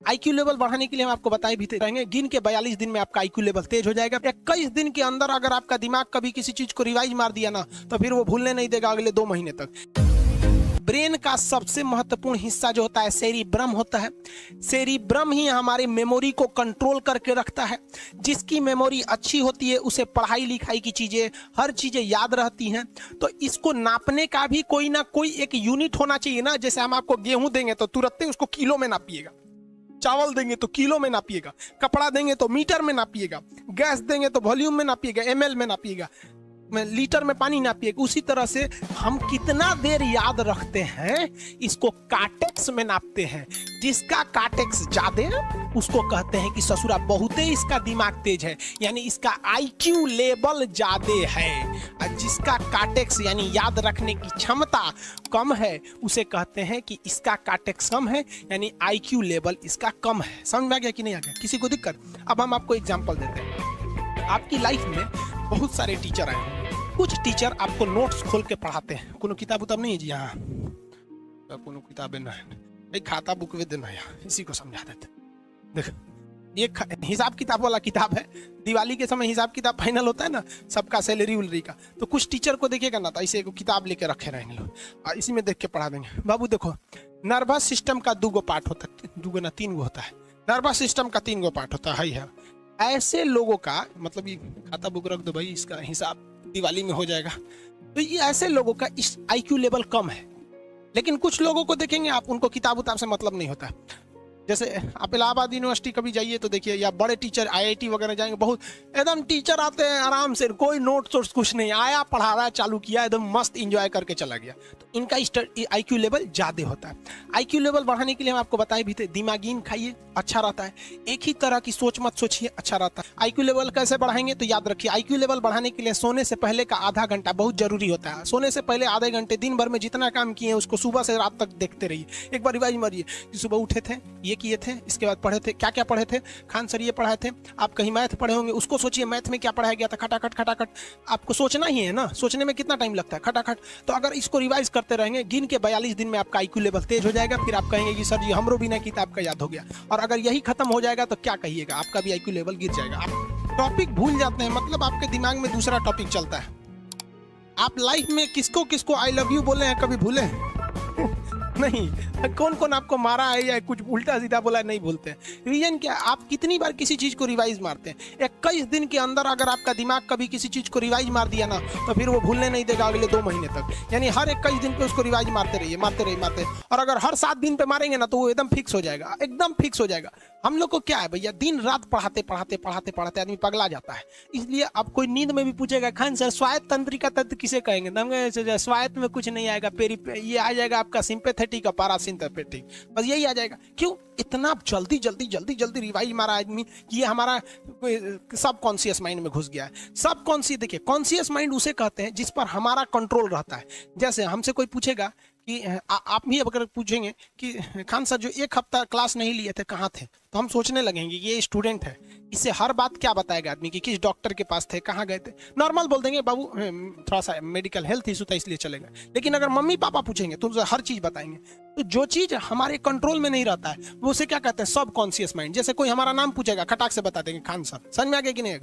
IQ level बढ़ाने के लिए हम आपको बताए भी रहेंगे, गिन के 42 दिन में आपका आईक्यू लेवल तेज हो जाएगा। 21 दिन के अंदर अगर आपका दिमाग कभी किसी चीज को रिवाइज मार दिया ना, तो फिर वो भूलने नहीं देगा अगले 2 महीने तक। ब्रेन का सबसे महत्वपूर्ण हिस्सा जो होता है सेरिब्रम होता है। सेरिब्रम ही हमारी मेमोरी को कंट्रोल करके रखता है। जिसकी मेमोरी अच्छी होती है उसे पढ़ाई लिखाई की चीजें, हर चीजें याद रहती हैं। तो इसको नापने का भी कोई ना कोई एक यूनिट होना चाहिए ना। जैसे हम आपको गेहूं देंगे तो तुरंत उसको किलो में नापिएगा, चावल देंगे तो किलो में नापिएगा, कपड़ा देंगे तो मीटर में नापिएगा, गैस देंगे तो वॉल्यूम में नापिएगा, एमएल में नापिएगा, लीटर में पानी नापिएगा। उसी तरह से हम कितना देर याद रखते हैं इसको काटेक्स में नापते हैं। जिसका काटेक्स ज्यादा उसको कहते हैं कि ससुरा बहुते इसका दिमाग तेज है, यानी इसका आईक्यू लेवल ज्यादा है। और जिसका काटेक्स यानी याद रखने की क्षमता कम है उसे कहते हैं कि इसका काटेक्स कम है, यानी आईक्यू लेवल इसका कम है। समझ में आ गया कि नहीं आ गया? किसी को दिक्कत? अब हम आपको एग्जांपल देते हैं। आपकी लाइफ में बहुत सारे टीचर आए हैं। कुछ टीचर आपको नोट्स खोल के पढ़ाते हैं। कोनो किताब उताब नहीं है जी? हाँ, कोनो किताबें ना है भाई, खाता बुक वे देना यहाँ, इसी को समझा देते। देख, ये हिसाब किताब वाला किताब है। दिवाली के समय हिसाब किताब फाइनल होता है ना सबका, सैलरी उलरी का। तो कुछ टीचर को देखेगा ना तो ऐसे एक किताब लेके रखे रहेंगे लोग, और इसी में देख के पढ़ा देंगे। बाबू देखो, नर्वस सिस्टम का 2 पार्ट होता है, 2 ना 3 होता है। नर्वस सिस्टम का 3 पार्ट होता है। ऐसे लोगों का मतलब, ये खाता बुक रख दो भाई, इसका हिसाब दिवाली में हो जाएगा। तो ये ऐसे लोगों का इस आईक्यू लेवल कम है। लेकिन कुछ लोगों को देखेंगे आप, उनको किताब उताब से मतलब नहीं होता। जैसे आप इलाहाबाद यूनिवर्सिटी कभी जाइए तो देखिए, या बड़े टीचर आईआईटी वगैरह जाएंगे, बहुत एकदम टीचर आते हैं आराम से, कोई नोट सोर्स कुछ नहीं, आया पढ़ा रहा है, चालू किया, एकदम मस्त एंजॉय करके चला गया। तो इनका आईक्यू लेवल ज्यादा होता है। आईक्यू लेवल बढ़ाने के लिए हम आपको बताए भी थे, दिमागीन खाइए, अच्छा रहता है। एक ही तरह की सोच मत सोचिए, अच्छा रहता है। आईक्यू लेवल कैसे बढ़ाएंगे? तो याद रखिए, आईक्यू लेवल बढ़ाने के लिए सोने से पहले का आधा घंटा बहुत जरूरी होता है। सोने से पहले आधे घंटे दिन भर में जितना काम किए उसको सुबह से रात तक देखते रहिए। एक बार रिवाइज मारिए कि सुबह उठे थे, ये किए थे, इसके बाद पढ़े थे, क्या क्या पढ़े थे, खान सर ये पढ़ाए थे। आप कहीं मैथ पढ़े होंगे, उसको सोचिए मैथ में क्या पढ़ाया गया था, खटाखट खटाखट। आपको सोचना ही है ना, सोचने में कितना टाइम लगता है, खटाखट। तो अगर इसको रिवाइज करते रहेंगे, गिन के 42 दिन में आपका आईक्यू लेवल तेज हो जाएगा। फिर आप कहेंगे कि सर जी हमरो बिना किताब का याद हो गया। और अगर यही खत्म हो जाएगा तो क्या कहिएगा, आपका भी आईक्यू लेवल गिर जाएगा। आप टॉपिक भूल जाते हैं, मतलब आपके दिमाग में दूसरा टॉपिक चलता है। आप लाइफ में किसको किसको आई लव यू बोले हैं, कभी भूले हैं? नहीं। कौन कौन आपको मारा है या कुछ उल्टा सीधा बोला है, नहीं भूलते हैं। रीजन क्या? आप कितनी बार किसी चीज को रिवाइज मारते हैं। 21 दिन के अंदर अगर आपका दिमाग कभी किसी चीज को रिवाइज मार दिया ना, तो फिर वो भूलने नहीं देगा अगले 2 महीने तक। यानी हर 21 दिन पे उसको रिवाइज मारते रहिए, मारते रहिए, मारते। और अगर हर 7 दिन पे मारेंगे ना तो वो एकदम फिक्स हो जाएगा, एकदम फिक्स हो जाएगा। हम लोग को क्या है भैया, दिन रात पढ़ाते पढ़ाते पढ़ाते पढ़ाते आदमी पगला जाता है। इसलिए अब कोई नींद में भी पूछेगा, खान सर स्वायत्त तंत्रिका तत्व किसे कहेंगे? स्वायत्त में कुछ नहीं आएगा, ये आ जाएगा आपका सिंपैथेटिक और पैरासिम्पैथेटिक, बस यही आ जाएगा। क्यों इतना जल्दी जल्दी जल्दी जल्दी रिवाइज मारा आदमी कि ये हमारा सब कॉन्शियस माइंड में घुस गया है। सब कॉन्शियस, देखिए कॉन्शियस माइंड उसे कहते हैं जिस पर हमारा कंट्रोल रहता है। जैसे हमसे कोई पूछेगा कि आप भी अगर पूछेंगे कि खान सर जो 1 हफ्ता क्लास नहीं लिए थे कहाँ थे, तो हम सोचने लगेंगे ये स्टूडेंट है, इससे हर बात क्या बताएगा आदमी कि किस डॉक्टर के पास थे, कहाँ गए थे। नॉर्मल बोल देंगे बाबू थोड़ा सा मेडिकल हेल्थ इशू था इसलिए चले गए। लेकिन अगर मम्मी पापा पूछेंगे तो उनसे हर चीज बताएंगे। तो जो चीज हमारे कंट्रोल में नहीं रहता है वो उसे क्या कहते हैं, सब कॉन्शियस माइंड। जैसे कोई हमारा नाम पूछेगा, खटाक से बता देंगे खान सर, समझ में आ गया कि नहीं?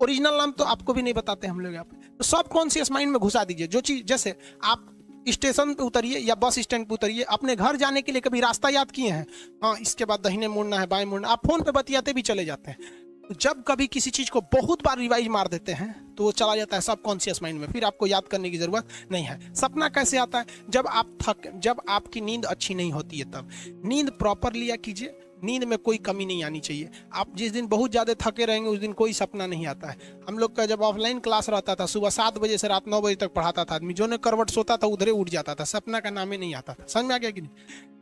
ओरिजिनल नाम तो आपको भी नहीं बताते हम लोग यहाँ पे। तो सब कॉन्शियस माइंड में घुसा दीजिए जो चीज। जैसे आप स्टेशन पे उतरिए या बस स्टैंड पे उतरिए, अपने घर जाने के लिए कभी रास्ता याद किए हैं? हाँ, इसके बाद दाहिने मुड़ना है, बाएं मुड़ना। आप फोन पे बतियाते भी चले जाते हैं। तो जब कभी किसी चीज को बहुत बार रिवाइज मार देते हैं तो वो चला जाता है सब कॉन्शियस माइंड में, फिर आपको याद करने की जरूरत नहीं है। सपना कैसे आता है? जब आपकी नींद अच्छी नहीं होती है तब। नींद प्रॉपर लिया कीजिए, नींद में कोई कमी नहीं आनी चाहिए। आप जिस दिन बहुत ज़्यादा थके रहेंगे उस दिन कोई सपना नहीं आता है। हम लोग का जब ऑफलाइन क्लास रहता था, सुबह 7 बजे से रात 9 बजे तक पढ़ाता था आदमी, जो ने करवट सोता था उधरे उठ जाता था, सपना का नाम ही नहीं आता था। समझ में आ गया कि नहीं?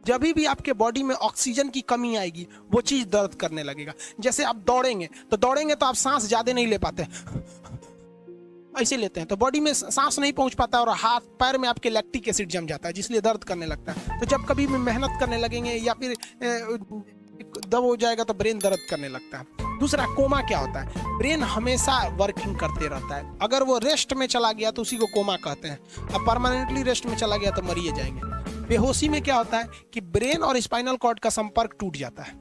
जब भी आपके बॉडी में ऑक्सीजन की कमी आएगी वो चीज़ दर्द करने लगेगा। जैसे आप दौड़ेंगे तो आप सांस ज़्यादा नहीं ले पाते, ऐसे लेते हैं तो बॉडी में सांस नहीं पहुंच पाता और हाथ पैर में आपके लैक्टिक एसिड जम जाता है, जिसलिए दर्द करने लगता है। तो जब कभी भी मेहनत करने लगेंगे या फिर दब हो जाएगा तो ब्रेन दर्द करने लगता है। दूसरा, कोमा क्या होता है? ब्रेन हमेशा वर्किंग करते रहता है। अगर वो रेस्ट में चला गया तो उसी को कोमा कहते हैं। अब परमानेंटली रेस्ट में चला गया तो मरिए जाएंगे। बेहोशी में क्या होता है कि ब्रेन और स्पाइनल कॉर्ड का संपर्क टूट जाता है।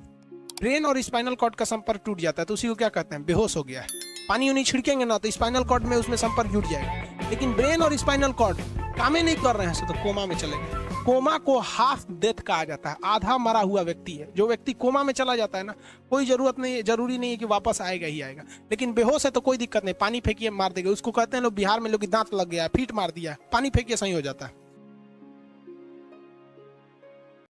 ब्रेन और स्पाइनल कॉर्ड का संपर्क टूट जाता है तो उसी को क्या कहते हैं, बेहोश हो गया है। पानी उनी छिड़केंगे ना तो स्पाइनल कॉर्ड में उसमें संपर्क जुट जाएगा, लेकिन ब्रेन और स्पाइनल कॉर्ड काम ही नहीं कर रहे हैं तो कोमा में चले गए। कोमा को हाफ डेथ कहा जाता है, आधा मरा हुआ व्यक्ति है। जो व्यक्ति कोमा में चला जाता है ना, कोई जरूरी नहीं है कि वापस आएगा ही आएगा, लेकिन बेहोश है तो कोई दिक्कत नहीं, पानी फेंकिए मार देगा। उसको कहते हैं लोग बिहार में, लोग दांत लग गया, फीट मार दिया, पानी फेंकिए सही हो जाता है।